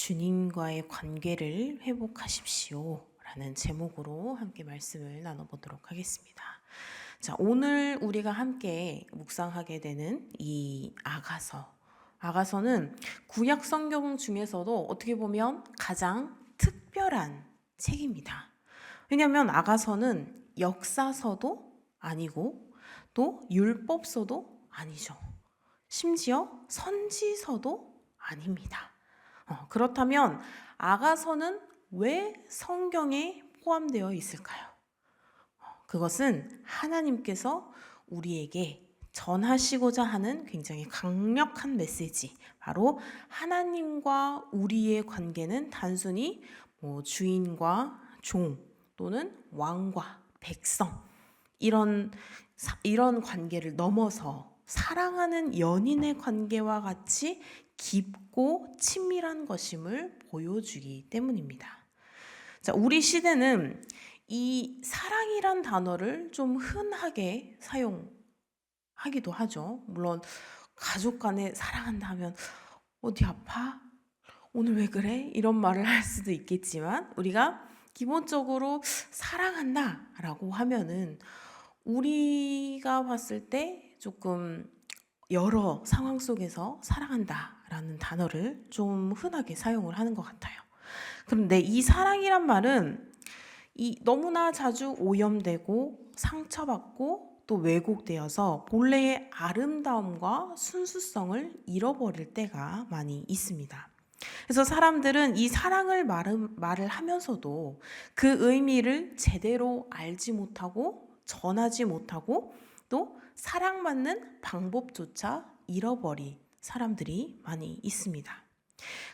주님과의 관계를 회복하십시오. 라는 제목으로 함께 말씀을 나눠보도록 하겠습니다. 자, 오늘 우리가 함께 묵상하게 되는 이 아가서는 구약 성경 중에서도 어떻게 보면 가장 특별한 책입니다. 왜냐하면 아가서는 역사서도 아니고 또 율법서도 아니죠. 심지어 선지서도 아닙니다. 그렇다면 아가서는 왜 성경에 포함되어 있을까요? 그것은 하나님께서 우리에게 전하시고자 하는 굉장히 강력한 메시지, 바로 하나님과 우리의 관계는 단순히 주인과 종 또는 왕과 백성 이런 관계를 넘어서 사랑하는 연인의 관계와 같이 깊고 친밀한 것임을 보여주기 때문입니다. 자, 우리 시대는 이 사랑이란 단어를 좀 흔하게 사용하기도 하죠. 물론 가족 간에 사랑한다 하면 어디 아파? 오늘 왜 그래? 이런 말을 할 수도 있겠지만 우리가 기본적으로 사랑한다 라고 하면은 우리가 봤을 때 조금 여러 상황 속에서 사랑한다라는 단어를 좀 흔하게 사용을 하는 것 같아요. 그런데 이 사랑이란 말은 너무나 자주 오염되고 상처받고 또 왜곡되어서 본래의 아름다움과 순수성을 잃어버릴 때가 많이 있습니다. 그래서 사람들은 이 사랑을 말을 하면서도 그 의미를 제대로 알지 못하고 전하지 못하고 또 사랑받는 방법조차 잃어버린 사람들이 많이 있습니다.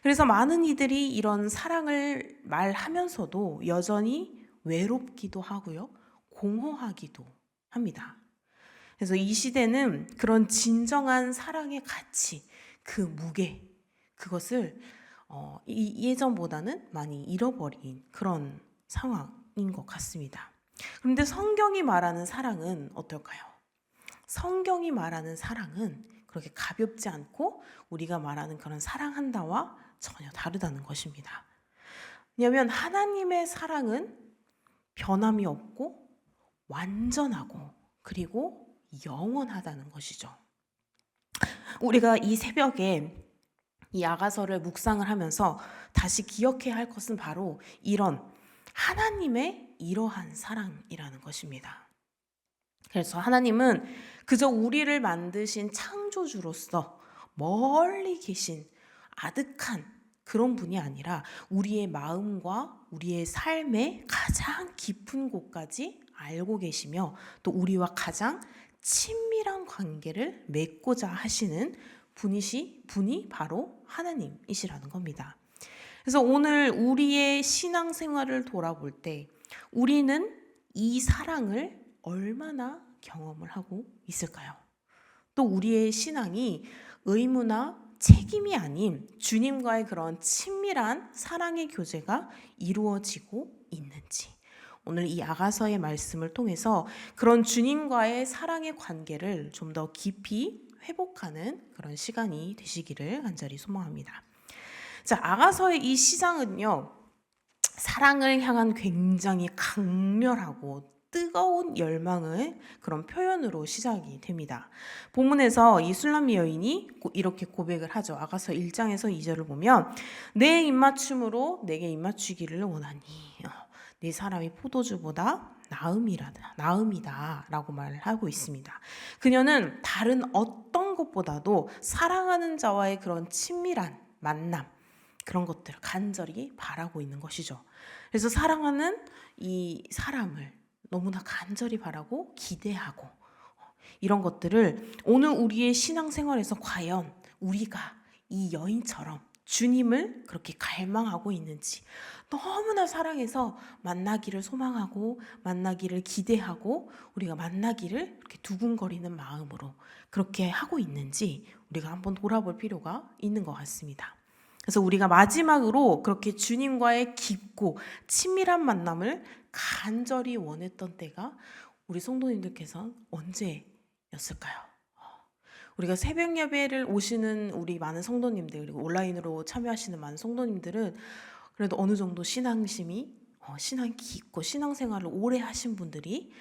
그래서 많은 이들이 이런 사랑을 말하면서도 여전히 외롭기도 하고요, 공허하기도 합니다. 그래서 이 시대는 그런 진정한 사랑의 가치, 그 무게, 그것을 예전보다는 많이 잃어버린 그런 상황인 것 같습니다. 그런데 성경이 말하는 사랑은 어떨까요? 성경이 말하는 사랑은 그렇게 가볍지 않고 우리가 말하는 그런 사랑한다와 전혀 다르다는 것입니다. 왜냐하면 하나님의 사랑은 변함이 없고 완전하고 그리고 영원하다는 것이죠. 우리가 이 새벽에 이 아가서를 묵상을 하면서 다시 기억해야 할 것은 바로 이런 하나님의 이러한 사랑이라는 것입니다. 그래서 하나님은 그저 우리를 만드신 창조주로서 멀리 계신 아득한 그런 분이 아니라 우리의 마음과 우리의 삶의 가장 깊은 곳까지 알고 계시며 또 우리와 가장 친밀한 관계를 맺고자 하시는 분이 바로 하나님이시라는 겁니다. 그래서 오늘 우리의 신앙생활을 돌아볼 때 우리는 이 사랑을 얼마나 경험을 하고 있을까요? 또 우리의 신앙이 의무나 책임이 아닌 주님과의 그런 친밀한 사랑의 교제가 이루어지고 있는지, 오늘 이 아가서의 말씀을 통해서 그런 주님과의 사랑의 관계를 좀 더 깊이 회복하는 그런 시간이 되시기를 간절히 소망합니다. 자, 아가서의 이 시장은요, 사랑을 향한 굉장히 강렬하고 뜨거운 열망의 그런 표현으로 시작이 됩니다. 본문에서 이 술람미 여인이 이렇게 고백을 하죠. 아가서 1장에서 2절을 보면 내 입맞춤으로 내게 입맞추기를 원하니 네 사람이 포도주보다 나음이다 라고 말을 하고 있습니다. 그녀는 다른 어떤 것보다도 사랑하는 자와의 그런 친밀한 만남, 그런 것들을 간절히 바라고 있는 것이죠. 그래서 사랑하는 이 사람을 너무나 간절히 바라고 기대하고 이런 것들을 오늘 우리의 신앙생활에서 과연 우리가 이 여인처럼 주님을 그렇게 갈망하고 있는지, 너무나 사랑해서 만나기를 소망하고 만나기를 기대하고 우리가 만나기를 이렇게 두근거리는 마음으로 그렇게 하고 있는지 우리가 한번 돌아볼 필요가 있는 것 같습니다. 그래서 우리가 마지막으로 그렇게 주님과의 깊고 친밀한 만남을 간절히 원했던 때가 우리 성도님들께서는 언제였을까요? 우리가 새벽 예배를 오시는 우리 많은 성도님들, 그리고 온라인으로 참여하시는 많은 성도님들은 그래도 어느 정도 신앙심이 신앙이 깊고 신앙생활을 오래 하신 분들이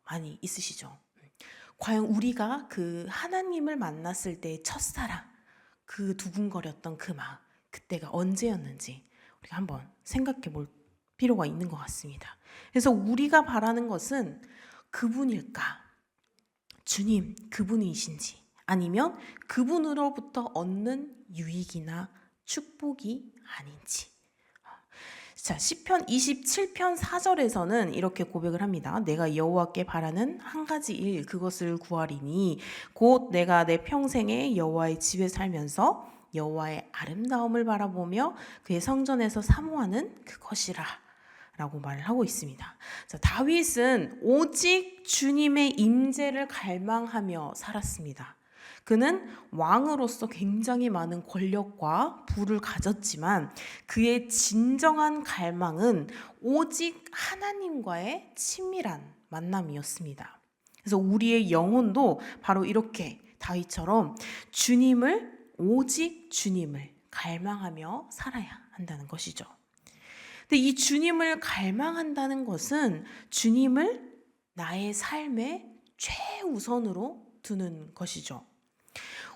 많이 있으시죠. 과연 우리가 그 하나님을 만났을 때의 첫사랑, 그 두근거렸던 그 마음, 그때가 언제였는지 우리가 한번 생각해 볼 필요가 있는 것 같습니다. 그래서 우리가 바라는 것은 그분일까? 주님 그분이신지, 아니면 그분으로부터 얻는 유익이나 축복이 아닌지. 자, 시편 27편 4절에서는 이렇게 고백을 합니다. 내가 여호와께 바라는 한 가지 일, 그것을 구하리니 곧 내가 내 평생에 여호와의 집에 살면서 여호와의 아름다움을 바라보며 그의 성전에서 사모하는 그것이라 라고 말을 하고 있습니다. 자, 다윗은 오직 주님의 임재를 갈망하며 살았습니다. 그는 왕으로서 굉장히 많은 권력과 부를 가졌지만 그의 진정한 갈망은 오직 하나님과의 친밀한 만남이었습니다. 그래서 우리의 영혼도 바로 이렇게 다윗처럼 오직 주님을 갈망하며 살아야 한다는 것이죠. 근데 이 주님을 갈망한다는 것은 주님을 나의 삶의 최우선으로 두는 것이죠.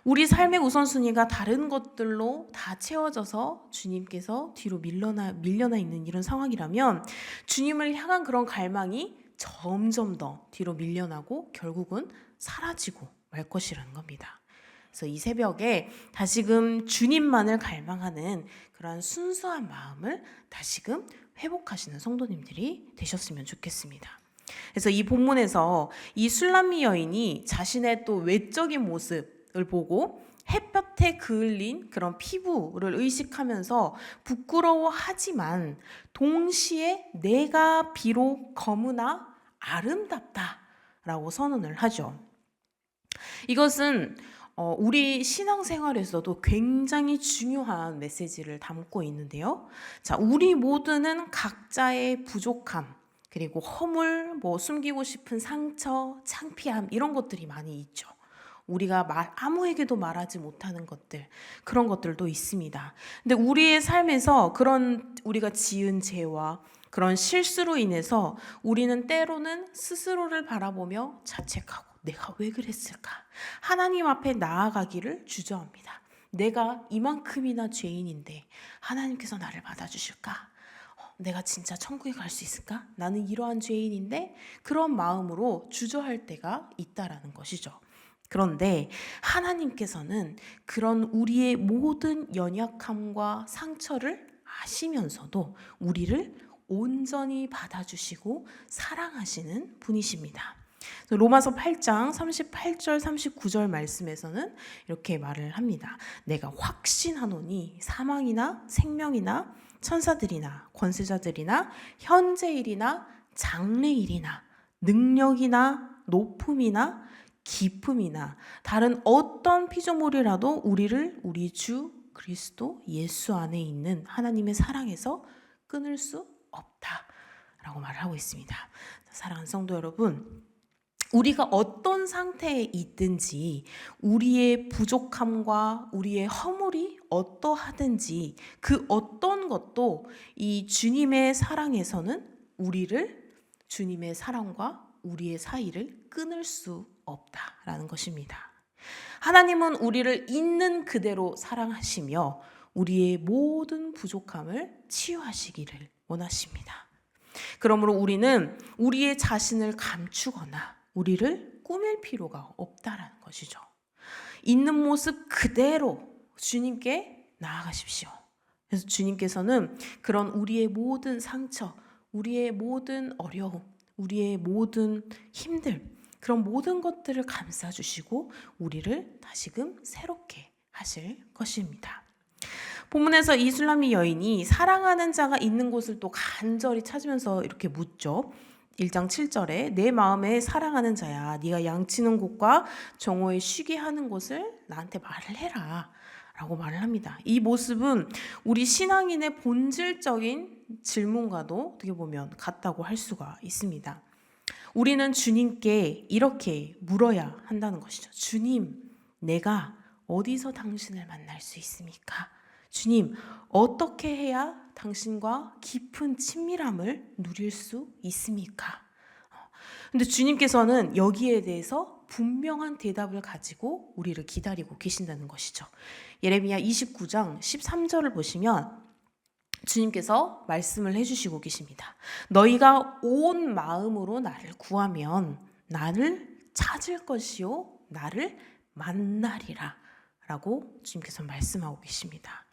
우리 삶의 우선순위가 다른 것들로 다 채워져서 주님께서 뒤로 밀려나 있는 이런 상황이라면 주님을 향한 그런 갈망이 점점 더 뒤로 밀려나고 결국은 사라지고 말 것이라는 겁니다. 그래서 이 새벽에 다시금 주님만을 갈망하는 그런 순수한 마음을 다시금 회복하시는 성도님들이 되셨으면 좋겠습니다. 그래서 이 본문에서 이 술람미 여인이 자신의 또 외적인 모습을 보고 햇볕에 그을린 그런 피부를 의식하면서 부끄러워하지만 동시에 내가 비록 검으나 아름답다라고 선언을 하죠. 이것은 우리 신앙생활에서도 굉장히 중요한 메시지를 담고 있는데요. 자, 우리 모두는 각자의 부족함, 그리고 허물, 숨기고 싶은 상처, 창피함 이런 것들이 많이 있죠. 우리가 아무에게도 말하지 못하는 것들, 그런 것들도 있습니다. 근데 우리의 삶에서 그런 우리가 지은 죄와 그런 실수로 인해서 우리는 때로는 스스로를 바라보며 자책하고 내가 왜 그랬을까? 하나님 앞에 나아가기를 주저합니다. 내가 이만큼이나 죄인인데 하나님께서 나를 받아주실까? 내가 진짜 천국에 갈 수 있을까? 나는 이러한 죄인인데, 그런 마음으로 주저할 때가 있다라는 것이죠. 그런데 하나님께서는 그런 우리의 모든 연약함과 상처를 아시면서도 우리를 온전히 받아주시고 사랑하시는 분이십니다. 로마서 8장 38절 39절 말씀에서는 이렇게 말을 합니다. 내가 확신하노니 사망이나 생명이나 천사들이나 권세자들이나 현재일이나 장래일이나 능력이나 높음이나 기쁨이나 다른 어떤 피조물이라도 우리를 우리 주 그리스도 예수 안에 있는 하나님의 사랑에서 끊을 수 없다라고 말을 하고 있습니다. 사랑하는 성도 여러분, 우리가 어떤 상태에 있든지 우리의 부족함과 우리의 허물이 어떠하든지 그 어떤 것도 이 주님의 사랑에서는 주님의 사랑과 우리의 사이를 끊을 수 없다라는 것입니다. 하나님은 우리를 있는 그대로 사랑하시며 우리의 모든 부족함을 치유하시기를 원하십니다. 그러므로 우리는 우리의 자신을 감추거나 우리를 꾸밀 필요가 없다라는 것이죠. 있는 모습 그대로 주님께 나아가십시오. 그래서 주님께서는 그런 우리의 모든 상처, 우리의 모든 어려움, 우리의 모든 힘들, 그런 모든 것들을 감싸주시고 우리를 다시금 새롭게 하실 것입니다. 본문에서 이 술람미 여인이 사랑하는 자가 있는 곳을 또 간절히 찾으면서 이렇게 묻죠. 1장 7절에 내 마음에 사랑하는 자야, 네가 양치는 곳과 정오에 쉬게 하는 곳을 나한테 말을 해라 라고 말을 합니다. 이 모습은 우리 신앙인의 본질적인 질문과도 어떻게 보면 같다고 할 수가 있습니다. 우리는 주님께 이렇게 물어야 한다는 것이죠. 주님, 내가 어디서 당신을 만날 수 있습니까? 주님, 어떻게 해야 당신과 깊은 친밀함을 누릴 수 있습니까? 근데 주님께서는 여기에 대해서 분명한 대답을 가지고 우리를 기다리고 계신다는 것이죠. 예레미야 29장 13절을 보시면 주님께서 말씀을 해주시고 계십니다. 너희가 온 마음으로 나를 구하면 나를 찾을 것이요 나를 만나리라 라고 주님께서 말씀하고 계십니다.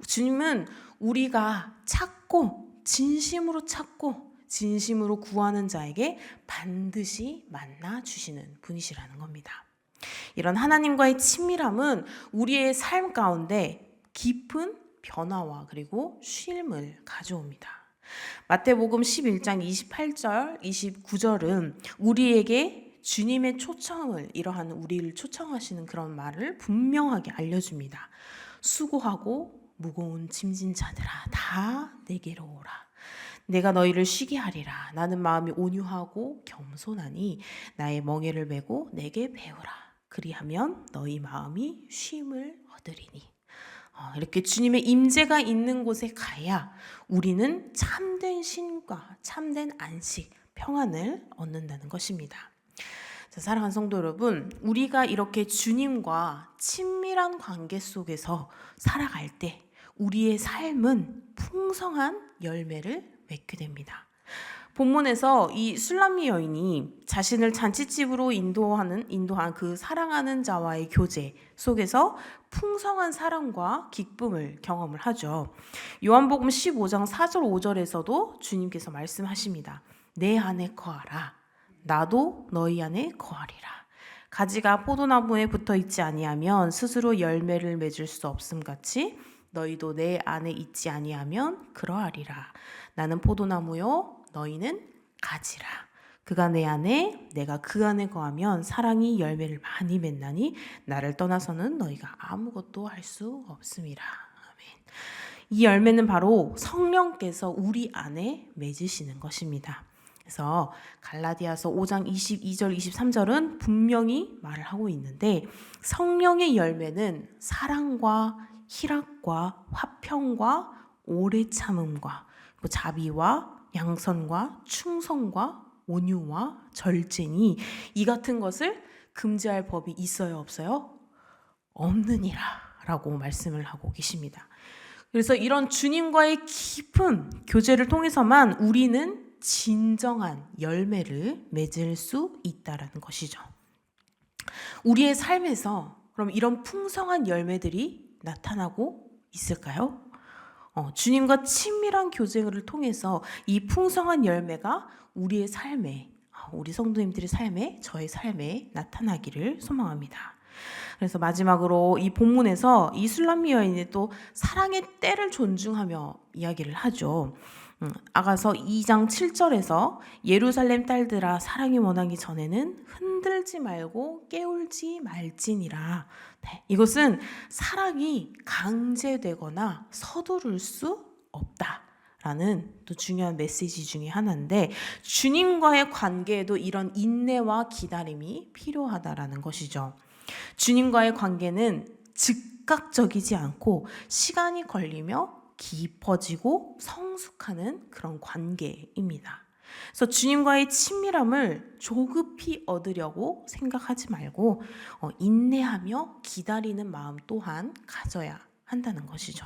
주님은 우리가 찾고 진심으로 구하는 자에게 반드시 만나 주시는 분이시라는 겁니다. 이런 하나님과의 친밀함은 우리의 삶 가운데 깊은 변화와 그리고 쉼을 가져옵니다. 마태복음 11장 28절, 29절은 우리에게 주님의 초청을, 이러한 우리를 초청하시는 그런 말을 분명하게 알려줍니다. 수고하고 무거운 짐진 자들아 다 내게로 오라. 내가 너희를 쉬게 하리라. 나는 마음이 온유하고 겸손하니 나의 멍에를 메고 내게 배우라. 그리하면 너희 마음이 쉼을 얻으리니. 이렇게 주님의 임재가 있는 곳에 가야 우리는 참된 쉼과 참된 안식, 평안을 얻는다는 것입니다. 자, 사랑하는 성도 여러분, 우리가 이렇게 주님과 친밀한 관계 속에서 살아갈 때 우리의 삶은 풍성한 열매를 맺게 됩니다. 본문에서 이 술람미 여인이 자신을 잔치집으로 인도한 그 사랑하는 자와의 교제 속에서 풍성한 사랑과 기쁨을 경험을 하죠. 요한복음 15장 4절 5절에서도 주님께서 말씀하십니다. 내 안에 거하라. 나도 너희 안에 거하리라. 가지가 포도나무에 붙어 있지 아니하면 스스로 열매를 맺을 수 없음 같이 너희도 내 안에 있지 아니하면 그러하리라. 나는 포도나무요 너희는 가지라. 그가 내 안에 내가 그 안에 거하면 사랑이 열매를 많이 맺나니 나를 떠나서는 너희가 아무것도 할 수 없음이라. 아멘. 이 열매는 바로 성령께서 우리 안에 맺으시는 것입니다. 그래서 갈라디아서 5장 22절 23절은 분명히 말을 하고 있는데 성령의 열매는 사랑과 희락과 화평과 오래 참음과 자비와 양선과 충성과 온유와 절제니 이 같은 것을 금지할 법이 있어요 없어요? 없느니라 라고 말씀을 하고 계십니다. 그래서 이런 주님과의 깊은 교제를 통해서만 우리는 진정한 열매를 맺을 수 있다라는 것이죠. 우리의 삶에서 그럼 이런 풍성한 열매들이 나타나고 있을까요? 주님과 친밀한 교제를 통해서 이 풍성한 열매가 우리의 삶에, 우리 성도님들의 삶에, 저의 삶에 나타나기를 소망합니다. 그래서 마지막으로 이 본문에서 이 술람미 여인이 또 사랑의 때를 존중하며 이야기를 하죠. 아가서 2장 7절에서 예루살렘 딸들아 사랑이 원하기 전에는 흔들지 말고 깨울지 말지니라. 네, 이것은 사랑이 강제되거나 서두를 수 없다라는 또 중요한 메시지 중에 하나인데 주님과의 관계에도 이런 인내와 기다림이 필요하다라는 것이죠. 주님과의 관계는 즉각적이지 않고 시간이 걸리며 깊어지고 성숙하는 그런 관계입니다. 그래서 주님과의 친밀함을 조급히 얻으려고 생각하지 말고 인내하며 기다리는 마음 또한 가져야 한다는 것이죠.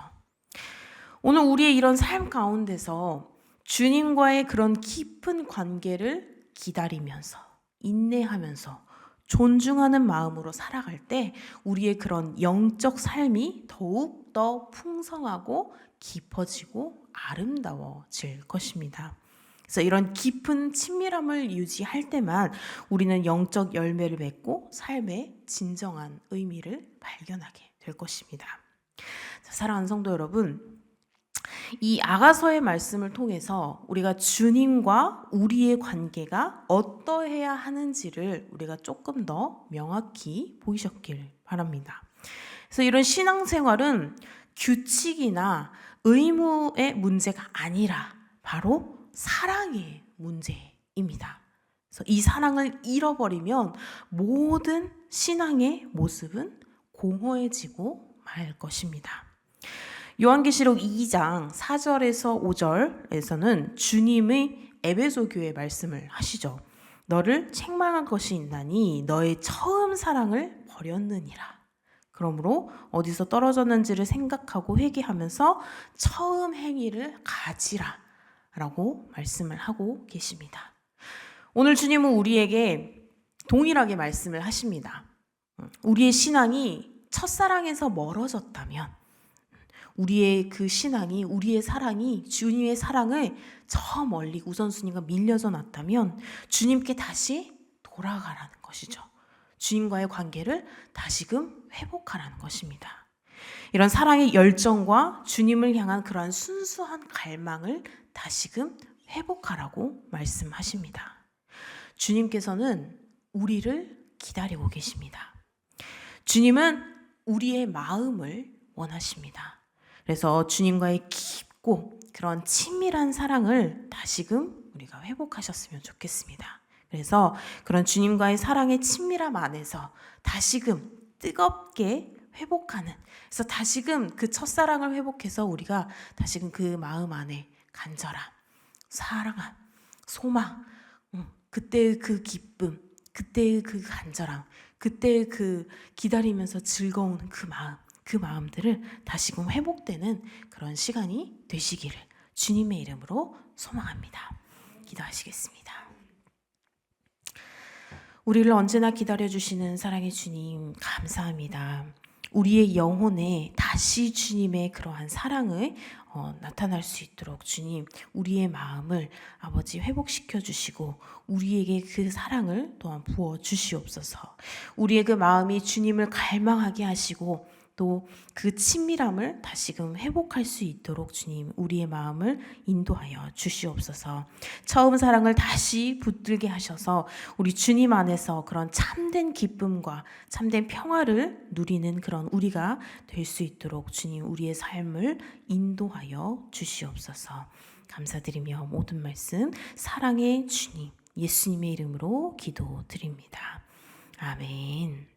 오늘 우리의 이런 삶 가운데서 주님과의 그런 깊은 관계를 기다리면서 인내하면서 존중하는 마음으로 살아갈 때 우리의 그런 영적 삶이 더욱 더 풍성하고 깊어지고 아름다워질 것입니다. 그래서 이런 깊은 친밀함을 유지할 때만 우리는 영적 열매를 맺고 삶의 진정한 의미를 발견하게 될 것입니다. 자, 사랑하는 성도 여러분, 이 아가서의 말씀을 통해서 우리가 주님과 우리의 관계가 어떠해야 하는지를 우리가 조금 더 명확히 보이셨길 바랍니다. 그래서 이런 신앙생활은 규칙이나 의무의 문제가 아니라 바로 사랑의 문제입니다. 그래서 이 사랑을 잃어버리면 모든 신앙의 모습은 공허해지고 말 것입니다. 요한계시록 2장 4절에서 5절에서는 주님의 에베소 교회에 말씀을 하시죠. 너를 책망한 것이 있나니 너의 처음 사랑을 버렸느니라. 그러므로 어디서 떨어졌는지를 생각하고 회개하면서 처음 행위를 가지라 라고 말씀을 하고 계십니다. 오늘 주님은 우리에게 동일하게 말씀을 하십니다. 우리의 신앙이 첫사랑에서 멀어졌다면, 우리의 그 신앙이, 우리의 사랑이 주님의 사랑을 저 멀리 우선순위가 밀려져 놨다면 주님께 다시 돌아가라는 것이죠. 주님과의 관계를 다시금 회복하라는 것입니다. 이런 사랑의 열정과 주님을 향한 그러한 순수한 갈망을 다시금 회복하라고 말씀하십니다. 주님께서는 우리를 기다리고 계십니다. 주님은 우리의 마음을 원하십니다. 그래서 주님과의 깊고 그런 친밀한 사랑을 다시금 우리가 회복하셨으면 좋겠습니다. 그래서 그런 주님과의 사랑의 친밀함 안에서 다시금 뜨겁게 회복하는, 그래서 다시금 그 첫사랑을 회복해서 우리가 다시금 그 마음 안에 간절함, 사랑함, 소망, 그때의 그 기쁨, 그때의 그 간절함, 그때의 그 기다리면서 즐거운 그 마음들을 다시금 회복되는 그런 시간이 되시기를 주님의 이름으로 소망합니다. 기도하시겠습니다. 우리를 언제나 기다려주시는 사랑의 주님, 감사합니다. 우리의 영혼에 다시 주님의 그러한 사랑을 나타날 수 있도록 주님, 우리의 마음을 아버지 회복시켜 주시고 우리에게 그 사랑을 또한 부어 주시옵소서. 우리의 그 마음이 주님을 갈망하게 하시고 또 그 친밀함을 다시금 회복할 수 있도록 주님, 우리의 마음을 인도하여 주시옵소서. 처음 사랑을 다시 붙들게 하셔서 우리 주님 안에서 그런 참된 기쁨과 참된 평화를 누리는 그런 우리가 될 수 있도록 주님, 우리의 삶을 인도하여 주시옵소서. 감사드리며 모든 말씀 사랑의 주님 예수님의 이름으로 기도드립니다. 아멘.